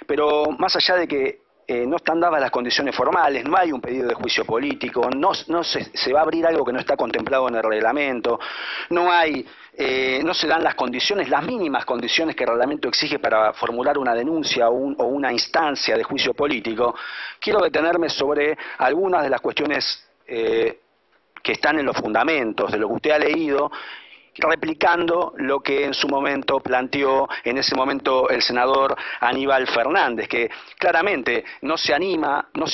Pero más allá de que no están dadas las condiciones formales, no hay un pedido de juicio político, no se va a abrir algo que no está contemplado en el reglamento, no se dan las condiciones, las mínimas condiciones que el reglamento exige para formular una denuncia o una instancia de juicio político. Quiero detenerme sobre algunas de las cuestiones que están en los fundamentos de lo que usted ha leído, replicando lo que en su momento planteó en ese momento el senador Aníbal Fernández, que claramente no se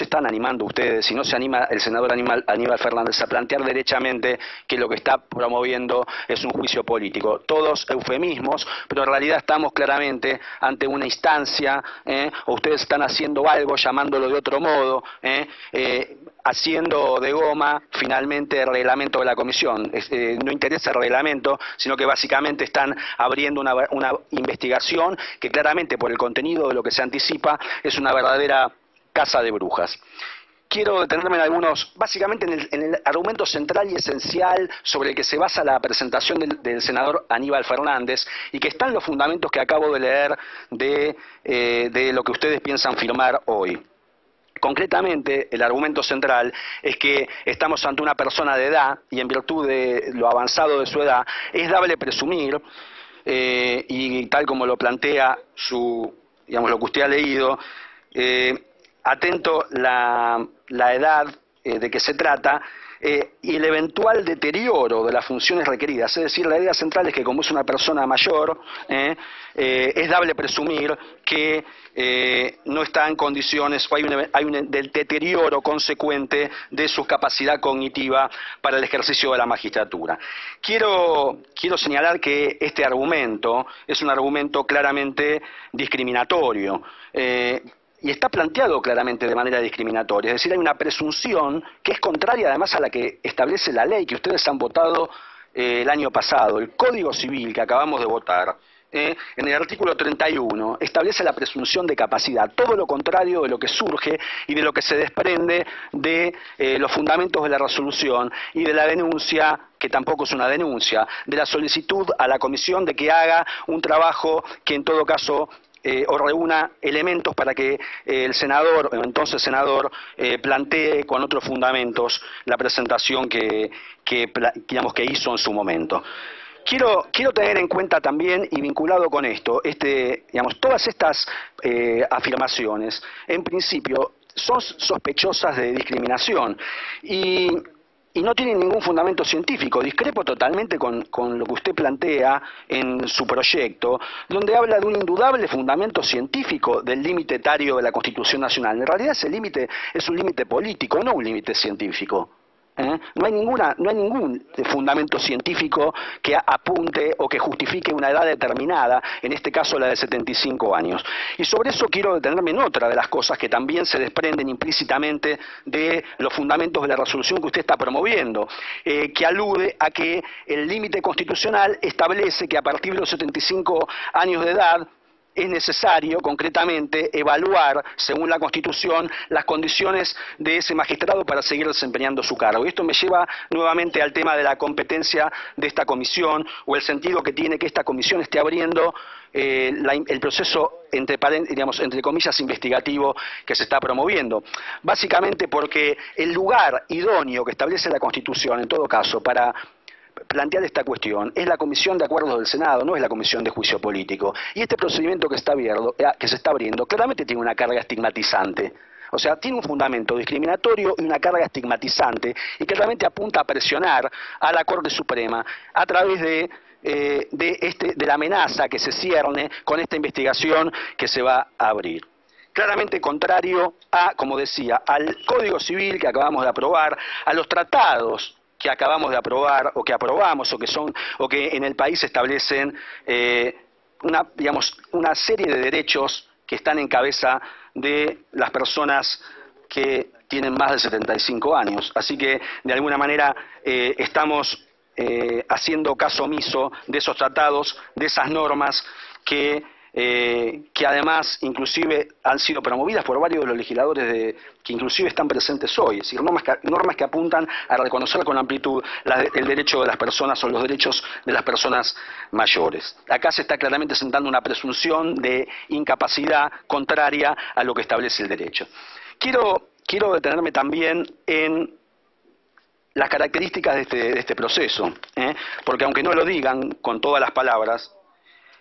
están animando ustedes y no se anima el senador Aníbal Fernández a plantear derechamente que lo que está promoviendo es un juicio político. Todos eufemismos, pero en realidad estamos claramente ante una instancia, o ustedes están haciendo algo llamándolo de otro modo, haciendo de goma finalmente el reglamento de la comisión. No interesa el reglamento, sino que básicamente están abriendo una investigación que claramente por el contenido de lo que se anticipa es una verdadera caza de brujas. Quiero detenerme en algunos, básicamente en el argumento central y esencial sobre el que se basa la presentación del senador Aníbal Fernández y que están los fundamentos que acabo de leer de lo que ustedes piensan firmar hoy. Concretamente, el argumento central es que estamos ante una persona de edad y en virtud de lo avanzado de su edad, es dable presumir, y tal como lo plantea lo que usted ha leído, atento la edad de que se trata, y el eventual deterioro de las funciones requeridas, es decir, la idea central es que como es una persona mayor, es dable presumir que no está en condiciones, o hay un deterioro consecuente de su capacidad cognitiva para el ejercicio de la magistratura. Quiero señalar que este argumento es un argumento claramente discriminatorio, y está planteado claramente de manera discriminatoria, es decir, hay una presunción que es contraria además a la que establece la ley que ustedes han votado el año pasado. El Código Civil que acabamos de votar, en el artículo 31, establece la presunción de capacidad, todo lo contrario de lo que surge y de lo que se desprende de los fundamentos de la resolución y de la denuncia, que tampoco es una denuncia, de la solicitud a la comisión de que haga un trabajo que en todo caso o reúna elementos para que el senador, o entonces senador, plantee con otros fundamentos la presentación que hizo en su momento. Quiero tener en cuenta también, y vinculado con esto, todas estas afirmaciones, en principio, son sospechosas de discriminación y no tienen ningún fundamento científico. Discrepo totalmente con lo que usted plantea en su proyecto, donde habla de un indudable fundamento científico del límite etario de la Constitución Nacional. En realidad ese límite es un límite político, no un límite científico. No hay ningún fundamento científico que apunte o que justifique una edad determinada, en este caso la de 75 años. Y sobre eso quiero detenerme en otra de las cosas que también se desprenden implícitamente de los fundamentos de la resolución que usted está promoviendo, que alude a que el límite constitucional establece que a partir de los 75 años de edad es necesario, concretamente, evaluar, según la Constitución, las condiciones de ese magistrado para seguir desempeñando su cargo. Y esto me lleva nuevamente al tema de la competencia de esta comisión, o el sentido que tiene que esta comisión esté abriendo el proceso, entre comillas, investigativo que se está promoviendo. Básicamente porque el lugar idóneo que establece la Constitución, en todo caso, para plantear esta cuestión es la Comisión de Acuerdos del Senado, no es la Comisión de Juicio Político. Y este procedimiento que se está abriendo claramente tiene una carga estigmatizante. O sea, tiene un fundamento discriminatorio y una carga estigmatizante, y que realmente apunta a presionar a la Corte Suprema a través de la amenaza que se cierne con esta investigación que se va a abrir. Claramente contrario a, como decía, al Código Civil que acabamos de aprobar, a los tratados que acabamos de aprobar o que aprobamos o que en el país establecen una serie de derechos que están en cabeza de las personas que tienen más de 75 años. Así que de alguna manera estamos haciendo caso omiso de esos tratados, de esas normas que que además inclusive han sido promovidas por varios de los legisladores que inclusive están presentes hoy, es decir, normas que apuntan a reconocer con amplitud el derecho de las personas o los derechos de las personas mayores. Acá se está claramente sentando una presunción de incapacidad contraria a lo que establece el derecho. Quiero detenerme también en las características de este proceso, porque aunque no lo digan con todas las palabras,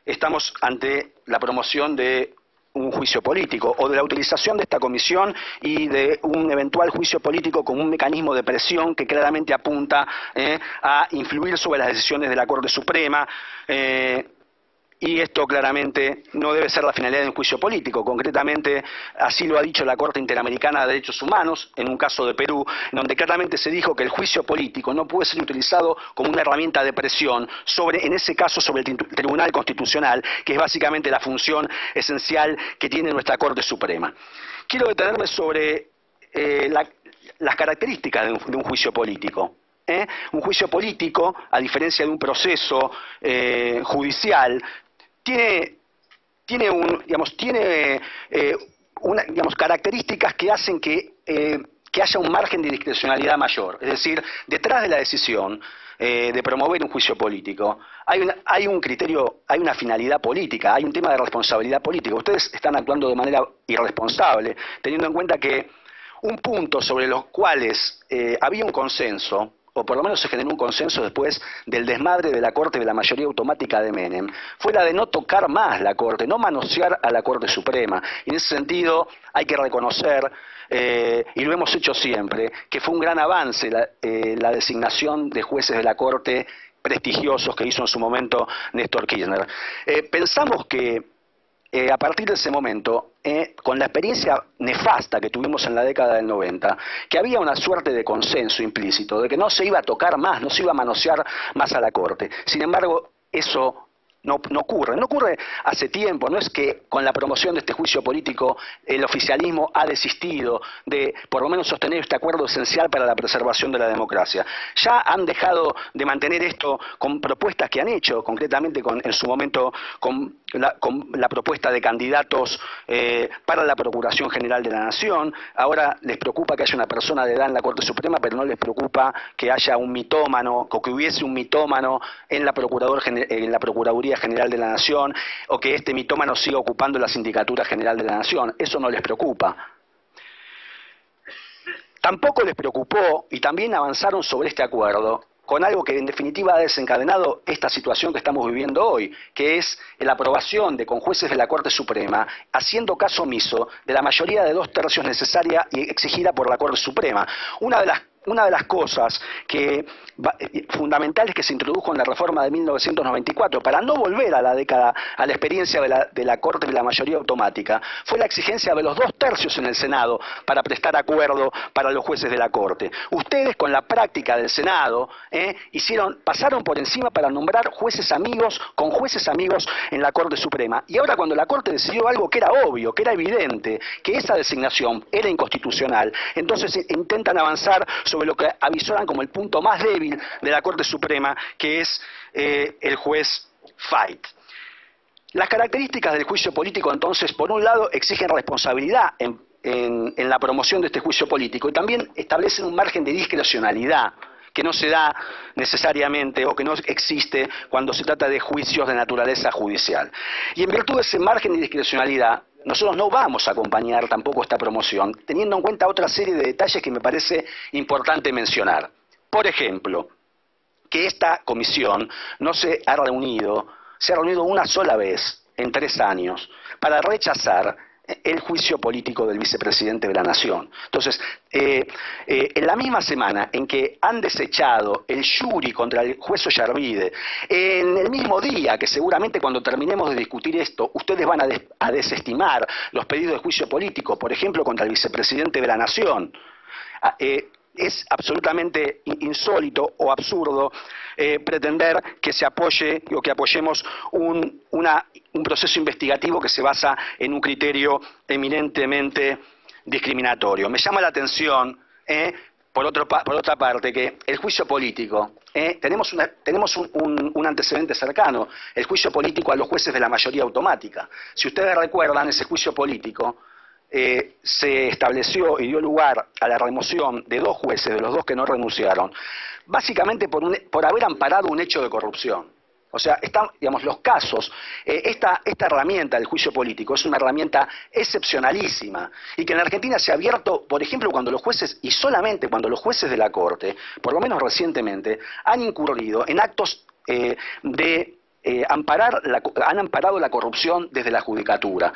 estamos ante la promoción de un juicio político o de la utilización de esta comisión y de un eventual juicio político como un mecanismo de presión que claramente apunta a influir sobre las decisiones de la Corte Suprema. Y esto claramente no debe ser la finalidad de un juicio político. Concretamente, así lo ha dicho la Corte Interamericana de Derechos Humanos, en un caso de Perú, en donde claramente se dijo que el juicio político no puede ser utilizado como una herramienta de presión en ese caso, sobre el Tribunal Constitucional, que es básicamente la función esencial que tiene nuestra Corte Suprema. Quiero detenerme sobre las características de un juicio político. Un juicio político, a diferencia de un proceso judicial, tiene características que hacen que haya un margen de discrecionalidad mayor. Es decir, detrás de la decisión de promover un juicio político hay un criterio, hay una finalidad política, hay un tema de responsabilidad política. Ustedes están actuando de manera irresponsable, teniendo en cuenta que un punto sobre los cuales había un consenso, o por lo menos se generó un consenso después del desmadre de la Corte de la mayoría automática de Menem, fue la de no tocar más la Corte, no manosear a la Corte Suprema. Y en ese sentido hay que reconocer, y lo hemos hecho siempre, que fue un gran avance la designación de jueces de la Corte prestigiosos que hizo en su momento Néstor Kirchner. Pensamos que a partir de ese momento, con la experiencia nefasta que tuvimos en la década del 90, que había una suerte de consenso implícito, de que no se iba a tocar más, no se iba a manosear más a la Corte. Sin embargo, eso no ocurre hace tiempo. No es que con la promoción de este juicio político el oficialismo ha desistido de por lo menos sostener este acuerdo esencial para la preservación de la democracia. Ya han dejado de mantener esto con propuestas que han hecho, concretamente en su momento con la propuesta de candidatos para la Procuración General de la Nación. Ahora les preocupa que haya una persona de edad en la Corte Suprema, pero no les preocupa que haya un mitómano, o que hubiese un mitómano en la Procuraduría General de la Nación, o que este mitómano siga ocupando la Sindicatura General de la Nación. Eso no les preocupa. Tampoco les preocupó, y también avanzaron sobre este acuerdo, con algo que en definitiva ha desencadenado esta situación que estamos viviendo hoy, que es la aprobación con jueces de la Corte Suprema, haciendo caso omiso de la mayoría de 2/3 necesaria y exigida por la Corte Suprema. Una de las cosas fundamentales que se introdujo en la reforma de 1994 para no volver a la experiencia de la Corte de la mayoría automática fue la exigencia de los 2/3 en el Senado para prestar acuerdo para los jueces de la Corte. Ustedes, con la práctica del Senado, pasaron por encima para nombrar jueces amigos en la Corte Suprema. Y ahora, cuando la Corte decidió algo que era obvio, que era evidente, que esa designación era inconstitucional, entonces intentan avanzar sobre lo que avisoran como el punto más débil de la Corte Suprema, que es el juez Fait. Las características del juicio político, entonces, por un lado, exigen responsabilidad en la promoción de este juicio político y también establecen un margen de discrecionalidad que no se da necesariamente o que no existe cuando se trata de juicios de naturaleza judicial. Y en virtud de ese margen de discrecionalidad, nosotros no vamos a acompañar tampoco esta promoción, teniendo en cuenta otra serie de detalles que me parece importante mencionar. Por ejemplo, que esta comisión no se ha reunido una sola vez en 3 años para rechazar el juicio político del vicepresidente de la Nación. Entonces, en la misma semana en que han desechado el jury contra el juez Ollarvide, en el mismo día que seguramente cuando terminemos de discutir esto, ustedes van a desestimar los pedidos de juicio político, por ejemplo, contra el vicepresidente de la Nación, es absolutamente insólito o absurdo pretender que se apoye o que apoyemos un proceso investigativo que se basa en un criterio eminentemente discriminatorio. Me llama la atención por otra parte, que el juicio político, tenemos un antecedente cercano, el juicio político a los jueces de la mayoría automática. Si ustedes recuerdan, ese juicio político se estableció y dio lugar a la remoción de 2 jueces, de los 2 que no renunciaron, básicamente por haber amparado un hecho de corrupción. O sea, digamos, los casos, esta herramienta del juicio político es una herramienta excepcionalísima y que en la Argentina se ha abierto, por ejemplo, cuando los jueces, y solamente cuando los jueces de la Corte, por lo menos recientemente, han incurrido en actos han amparado la corrupción desde la judicatura.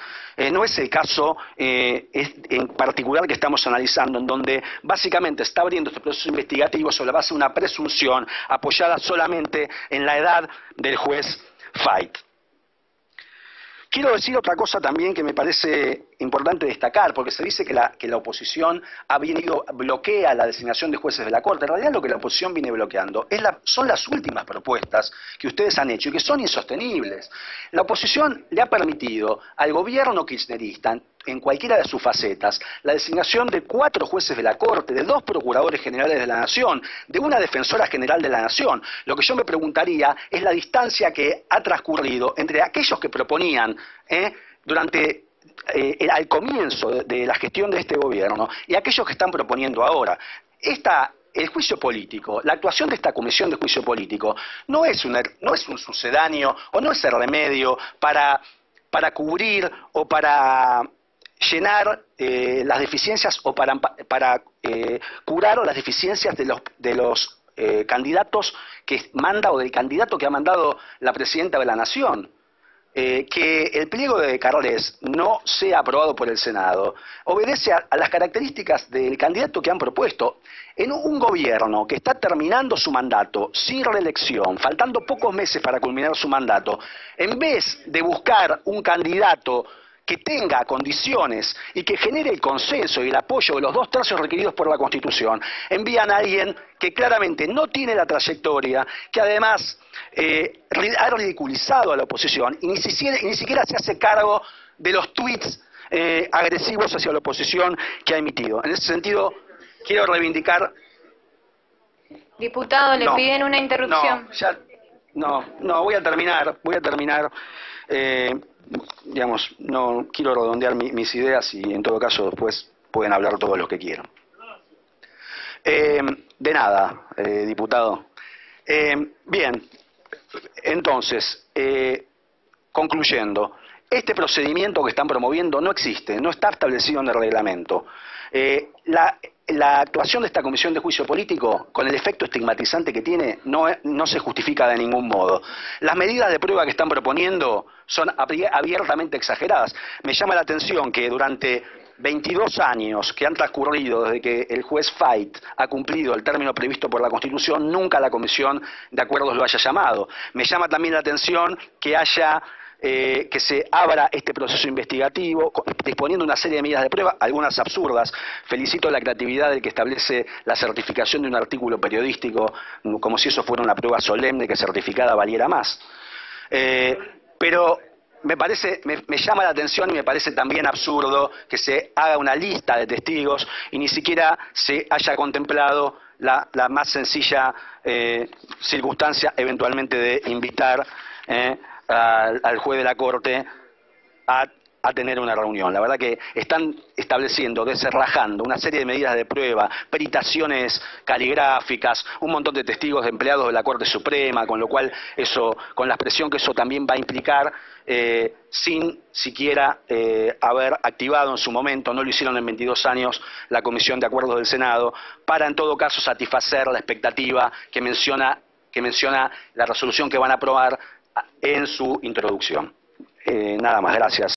No es el caso en particular que estamos analizando, en donde básicamente está abriendo este proceso investigativo sobre la base de una presunción apoyada solamente en la edad del juez Fait. Quiero decir otra cosa también que me parece importante destacar, porque se dice que la oposición bloquea la designación de jueces de la Corte. En realidad lo que la oposición viene bloqueando son las últimas propuestas que ustedes han hecho y que son insostenibles. La oposición le ha permitido al gobierno kirchnerista, en cualquiera de sus facetas, la designación de 4 jueces de la Corte, de 2 procuradores generales de la Nación, de una defensora general de la Nación. Lo que yo me preguntaría es la distancia que ha transcurrido entre aquellos que proponían al comienzo de la gestión de este gobierno y aquellos que están proponiendo ahora. El juicio político, la actuación de esta comisión de juicio político no es un sucedáneo o no es el remedio para cubrir o para llenar las deficiencias o para curar las deficiencias de los candidatos que manda o del candidato que ha mandado la presidenta de la Nación. Que el pliego de Carles no sea aprobado por el Senado obedece a las características del candidato que han propuesto. En un gobierno que está terminando su mandato sin reelección, faltando pocos meses para culminar su mandato, en vez de buscar un candidato que tenga condiciones y que genere el consenso y el apoyo de los 2/3 requeridos por la Constitución, envían a alguien que claramente no tiene la trayectoria, que además ha ridiculizado a la oposición y ni siquiera se hace cargo de los tuits agresivos hacia la oposición que ha emitido. En ese sentido, quiero reivindicar... Diputado, le piden una interrupción. No, voy a terminar. Digamos, no quiero redondear mis ideas y en todo caso después pueden hablar todo lo que quieran. De nada, diputado. Bien, entonces, concluyendo, este procedimiento que están promoviendo no existe, no está establecido en el reglamento. La actuación de esta comisión de juicio político, con el efecto estigmatizante que tiene, no se justifica de ningún modo. Las medidas de prueba que están proponiendo son abiertamente exageradas. Me llama la atención que durante 22 años que han transcurrido desde que el juez Fait ha cumplido el término previsto por la Constitución, nunca la comisión de acuerdos lo haya llamado. Me llama también la atención que se abra este proceso investigativo, disponiendo una serie de medidas de prueba, algunas absurdas. Felicito la creatividad del que establece la certificación de un artículo periodístico, como si eso fuera una prueba solemne que certificada valiera más. Pero me llama la atención y me parece también absurdo que se haga una lista de testigos y ni siquiera se haya contemplado la más sencilla circunstancia eventualmente de invitar al juez de la Corte a tener una reunión. La verdad que están estableciendo, desenrajando una serie de medidas de prueba, peritaciones caligráficas, un montón de testigos de empleados de la Corte Suprema, con lo cual con la presión que eso también va a implicar, sin siquiera haber activado en su momento, no lo hicieron en 22 años, la Comisión de Acuerdos del Senado, para en todo caso satisfacer la expectativa que menciona la resolución que van a aprobar en su introducción. Nada más, gracias.